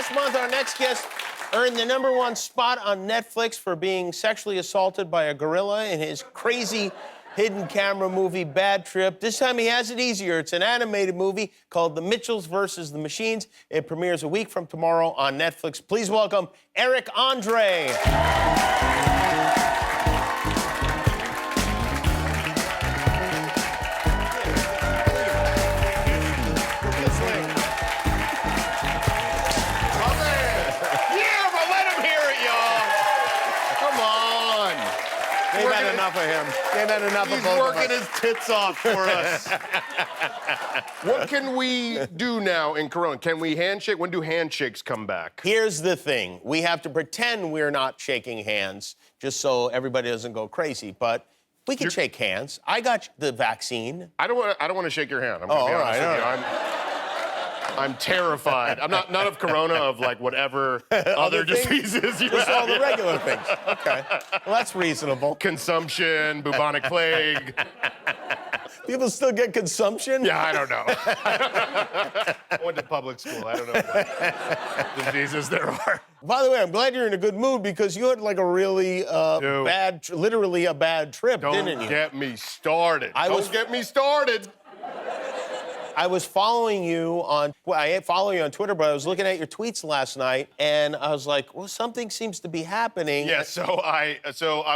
Last month, our next guest earned the #1 spot on Netflix for being sexually assaulted by a gorilla in his crazy hidden camera movie, Bad Trip. This time he has it easier. It's an animated movie called The Mitchells versus the Machines. It premieres a week from tomorrow on Netflix. Please welcome Eric Andre. They've had enough of him. They've had enough of both of us. He's working his tits off for us. What can we do now in Corona? Can we handshake? When do handshakes come back? Here's the thing. We have to pretend we're not shaking hands just so everybody doesn't go crazy. But we can shake hands. I got the vaccine. I don't want to shake your hand. I'm gonna be honest with you. I'm terrified. I'm not of Corona, of like whatever other diseases you just have. all the regular things. Okay. Well, that's reasonable. Consumption, bubonic plague. People still get consumption? Yeah, I don't know. I went to public school. I don't know what diseases there are. By the way, I'm glad you're in a good mood because you had like a really literally a bad trip, didn't you? Don't get me started. Don't get me started. I was following you on, I follow you on Twitter, but I was looking at your tweets last night, and I was like, well, something seems to be happening. Yeah, so I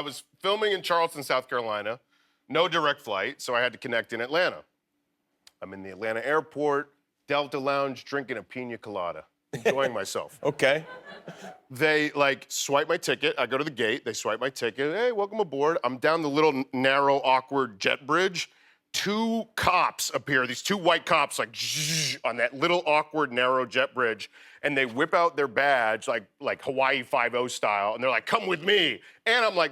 was filming in Charleston, South Carolina. No direct flight, so I had to connect in Atlanta. I'm in the Atlanta airport, Delta Lounge, drinking a pina colada, enjoying myself. Okay. They, like, swipe my ticket. I go to the gate. They swipe my ticket. Hey, welcome aboard. I'm down the little, narrow, awkward jet bridge. Two cops appear, these two white cops, like, on that little awkward, narrow jet bridge, and they whip out their badge, like Hawaii Five-0 style, and they're like, come with me. And I'm like,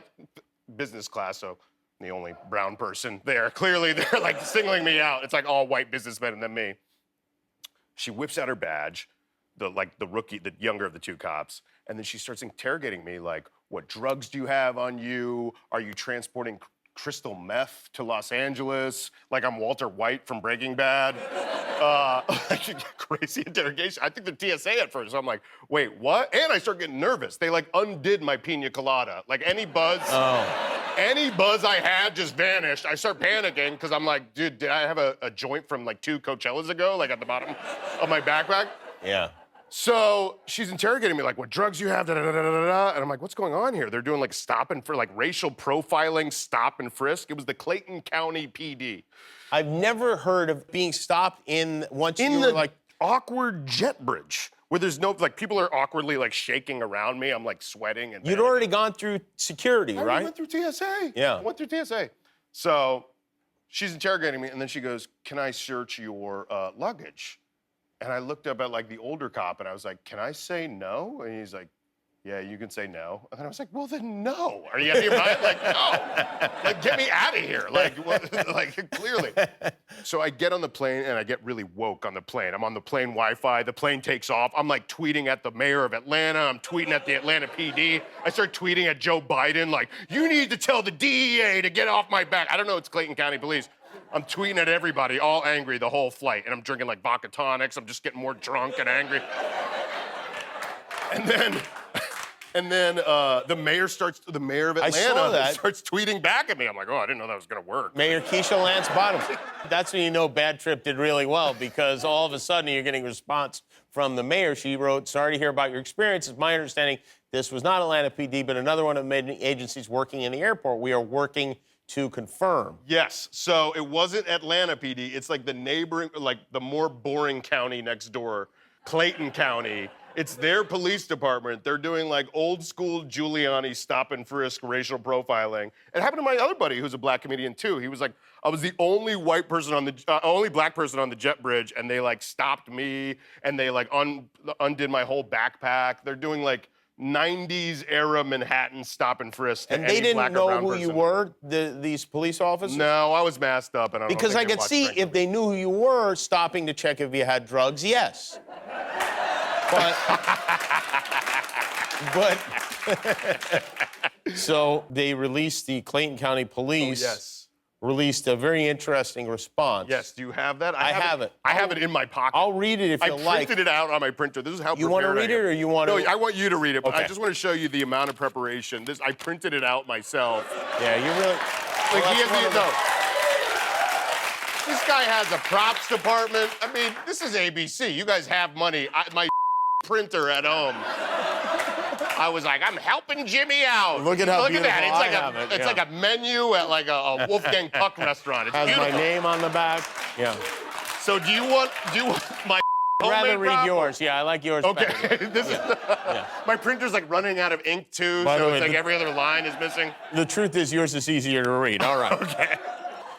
business class, so I'm the only brown person there. Clearly, they're, like, singling me out. It's like all white businessmen and then me. She whips out her badge, the rookie, the younger of the two cops, and then she starts interrogating me, like, what drugs do you have on you? Are you transporting crystal meth to Los Angeles, like I'm Walter White from Breaking Bad. Crazy interrogation. I think the TSA at first. I'm like, wait, what? And I start getting nervous. They like undid my pina colada. Like any buzz I had just vanished. I start panicking because I'm like, dude, did I have a joint from like 2 Coachellas ago, like at the bottom of my backpack? Yeah. So she's interrogating me, like, what drugs you have, da-da-da-da-da-da. And I'm like, what's going on here? They're doing, like, racial profiling, stop and frisk. It was the Clayton County PD. I've never heard of being stopped in awkward jet bridge, where there's no, like, people are awkwardly, like, shaking around me. I'm, like, sweating. And you'd already gone through security, right? I went through TSA. Yeah. I went through TSA. So she's interrogating me, and then she goes, can I search your luggage? And I looked up at, like, the older cop, and I was like, can I say no? And he's like, yeah, you can say no. And then I was like, well, then no. Are you out of your mind? Like, no. Like, get me out of here. Like, like, clearly. So I get on the plane, and I get really woke on the plane. I'm on the plane Wi-Fi. The plane takes off. I'm, like, tweeting at the mayor of Atlanta. I'm tweeting at the Atlanta PD. I start tweeting at Joe Biden, like, you need to tell the DEA to get off my back. I don't know, it's Clayton County Police. I'm tweeting at everybody, all angry the whole flight, and I'm drinking like vodka tonics. I'm just getting more drunk and angry. And then the mayor of Atlanta starts tweeting back at me. I'm like, oh, I didn't know that was gonna work. Mayor Keisha Lance Bottoms. That's when you know Bad Trip did really well, because all of a sudden you're getting a response from the mayor. She wrote, sorry to hear about your experience. It's my understanding this was not Atlanta PD, but another one of the agencies working in the airport. We are working to confirm. Yes, so it wasn't Atlanta PD. It's like the neighboring, like the more boring county next door, Clayton County. It's their police department. They're doing like old school Giuliani stop and frisk racial profiling. It happened to my other buddy who's a black comedian too. He was like, I was the only black person on the jet bridge, and they like stopped me and they like undid my whole backpack. They're doing like 90s era Manhattan stop and frisk. And they didn't know who you were, these police officers? No, I was masked up, and because I could see if they knew who you were, stopping to check if you had drugs, yes. But so they released the Clayton County Police. Oh, yes. released a very interesting response. Yes, do you have that? I have it. I have it in my pocket. I'll read it if you like. I printed it out on my printer. This is how You want to read it, or you want to? No, I want you to read it, but Okay. I just want to show you the amount of preparation. I printed it out myself. Yeah, you really. Like, Well, he that's one has of This guy has a props department. I mean, this is ABC. You guys have money. My printer at home. I was like, I'm helping Jimmy out. Look at how Look at that. beautiful It's I like have it, it's yeah. like a menu at like a Wolfgang Puck restaurant. It's Has beautiful. my name on the back. Yeah. So do you want my I'd rather homemade read prop? yours. Yeah, I like yours Okay. better. This is my printer's like running out of ink too, By the so way, it's like every other line is missing. The truth is, yours is easier to read. All right. Okay.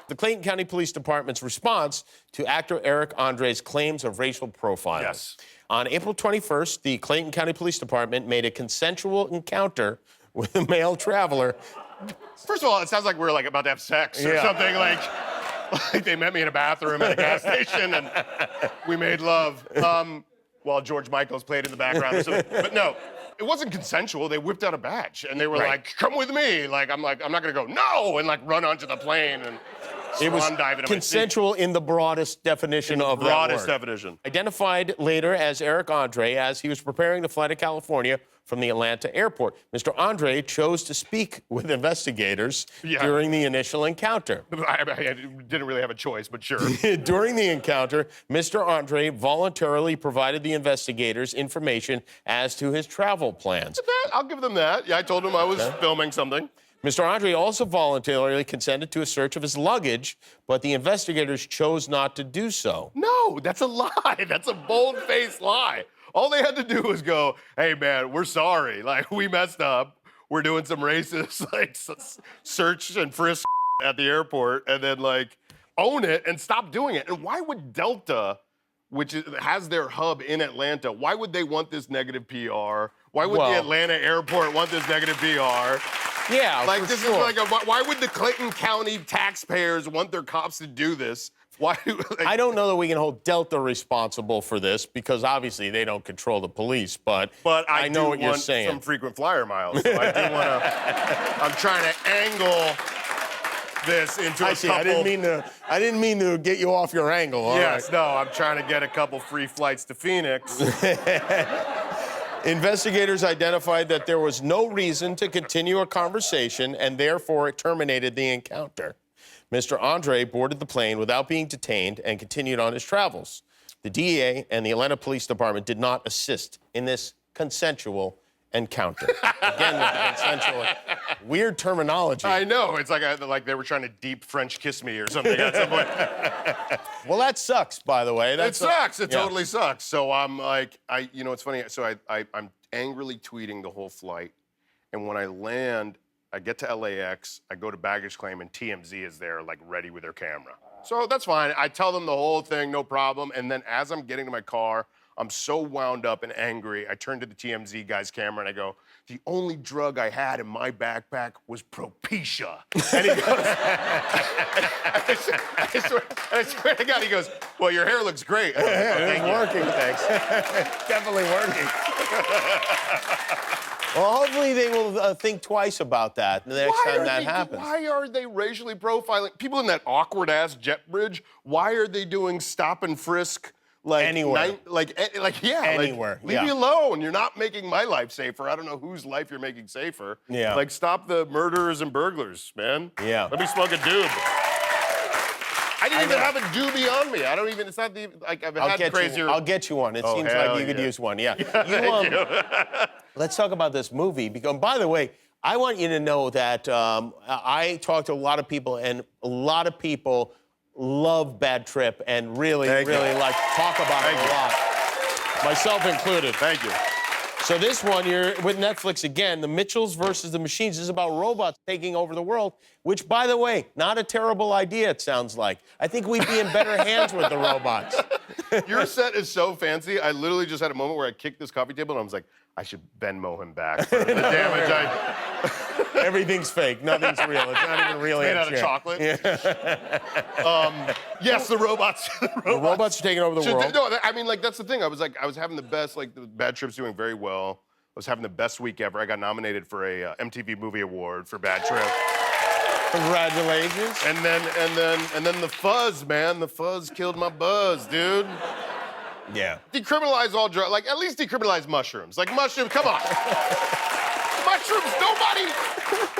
The Clayton County Police Department's response to actor Eric Andre's claims of racial profiling. Yes. On April 21st, the Clayton County Police Department made a consensual encounter with a male traveler. First of all, it sounds like we're like about to have sex or Yeah. something. Like they met me in a bathroom at a gas station and we made love. While George Michael's played in the background or something. But no, it wasn't consensual. They whipped out a badge and they were Right. like, "Come with me." Like I'm not gonna go no and like run onto the plane and It was swan dive into my seat. consensual in the broadest definition of that Broadest word. definition. Identified later as Eric Andre as he was preparing to fly to California from the Atlanta airport. Mr. Andre chose to speak with investigators during the initial encounter. I didn't really have a choice, but sure. During the encounter, Mr. Andre voluntarily provided the investigators information as to his travel plans. I'll give them that. Yeah, I told them I was filming something. Mr. Andre also voluntarily consented to a search of his luggage, but the investigators chose not to do so. No, that's a lie. That's a bold-faced lie. All they had to do was go, "Hey, man, we're sorry. Like, we messed up. We're doing some racist, like, search and frisk at the airport," and then, like, own it and stop doing it. And why would Delta, which has their hub in Atlanta, why would they want this negative PR? Why would the Atlanta airport want this negative PR? Yeah, Like, for this sure. is like why would the Clayton County taxpayers want their cops to do this? Why? Like, I don't know that we can hold Delta responsible for this because obviously they don't control the police, but I know do what you're want saying. some frequent flyer miles. So I do want to. I'm trying to angle this into a couple. I didn't mean to get you off your angle. All Yes, right. no, I'm trying to get a couple free flights to Phoenix. Investigators identified that there was no reason to continue a conversation and therefore it terminated the encounter. Mr. Andre boarded the plane without being detained and continued on his travels. The DEA and the Atlanta Police Department did not assist in this consensual encounter. Again, with the consensual, weird terminology. I know, it's like they were trying to deep French kiss me or something at some point. Well, that sucks, by the way. It sucks. It yeah. totally sucks. So I'm like, it's funny. So I'm angrily tweeting the whole flight, and when I land, I get to LAX, I go to baggage claim, and TMZ is there, like, ready with their camera. So that's fine. I tell them the whole thing, no problem. And then as I'm getting to my car, I'm so wound up and angry, I turn to the TMZ guy's camera and I go, "The only drug I had in my backpack was Propecia." And he goes, I swear to God, he goes, "Well, your hair looks great." And I go, It's working, thanks. Definitely working. Well, hopefully they will think twice about that the next time that happens. Why are they racially profiling people in that awkward-ass jet bridge? Why are they doing stop and frisk? Like Anywhere. Anywhere. Leave me alone. You're not making my life safer. I don't know whose life you're making safer. Yeah. Like, stop the murderers and burglars, man. Yeah. Let me smoke a doob. I didn't even have a doobie on me. I don't even, it's not the, like, I've had crazier. I'll get you one. It seems like you could use one. Yeah. Thank you. Let's talk about this movie. Because, by the way, I want you to know that I talked to a lot of people, and a lot of people love Bad Trip and really like talk about it a lot. Myself included. Thank you. So this one, you're with Netflix again, The Mitchells versus the Machines. This is about robots taking over the world, which, by the way, not a terrible idea, it sounds like. I think we'd be in better hands with the robots. Your set is so fancy. I literally just had a moment where I kicked this coffee table and I was like, I should Venmo him back for the damage I... Everything's fake. Nothing's real. It's not even really made out of chocolate. Yeah. Yes, the robots. The robots are taking over the world. No, I mean, like, that's the thing. I was having the best, like, the Bad Trip's doing very well. I was having the best week ever. I got nominated for a MTV Movie Award for Bad Trip. Congratulations. And then the fuzz, man. The fuzz killed my buzz, dude. Yeah. Decriminalize all drugs. Like, at least decriminalize mushrooms. Like, mushrooms, come on. Mushrooms, nobody...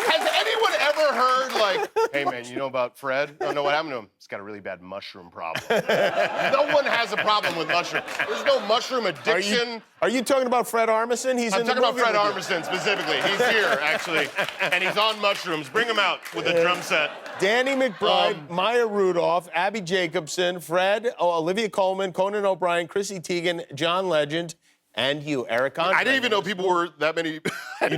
Has anyone ever heard, like, hey, man, you know about Fred? Oh, no, what happened to him? He's got a really bad mushroom problem. No one has a problem with mushrooms. There's no mushroom addiction. Are you talking about Fred Armisen? I'm talking about Fred Armisen specifically. He's here, actually, and he's on mushrooms. Bring him out with a drum set. Danny McBride, Maya Rudolph, Abby Jacobson, Fred, Olivia Colman, Conan O'Brien, Chrissy Teigen, John Legend, and you, Eric Andre. I didn't even know people were that many. I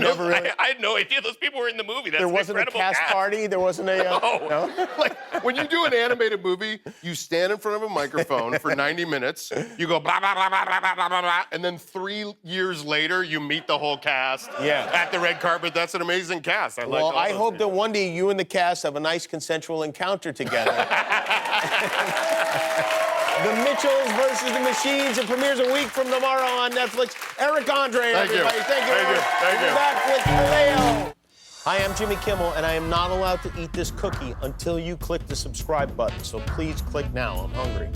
had no idea those people were in the movie. That's There wasn't a cast party? There wasn't a... No. Like, when you do an animated movie, you stand in front of a microphone for 90 minutes, you go blah, blah, blah, blah, blah, blah, blah, blah, and then 3 years later, you meet the whole cast at the red carpet. That's an amazing cast. I hope that one day you and the cast have a nice consensual encounter together. The Mitchells versus the Machines. It premieres a week from tomorrow on Netflix. Eric Andre, everybody. Thank you. Thank you. We're back with Kaleo. Hi, I'm Jimmy Kimmel, and I am not allowed to eat this cookie until you click the subscribe button. So please click now. I'm hungry.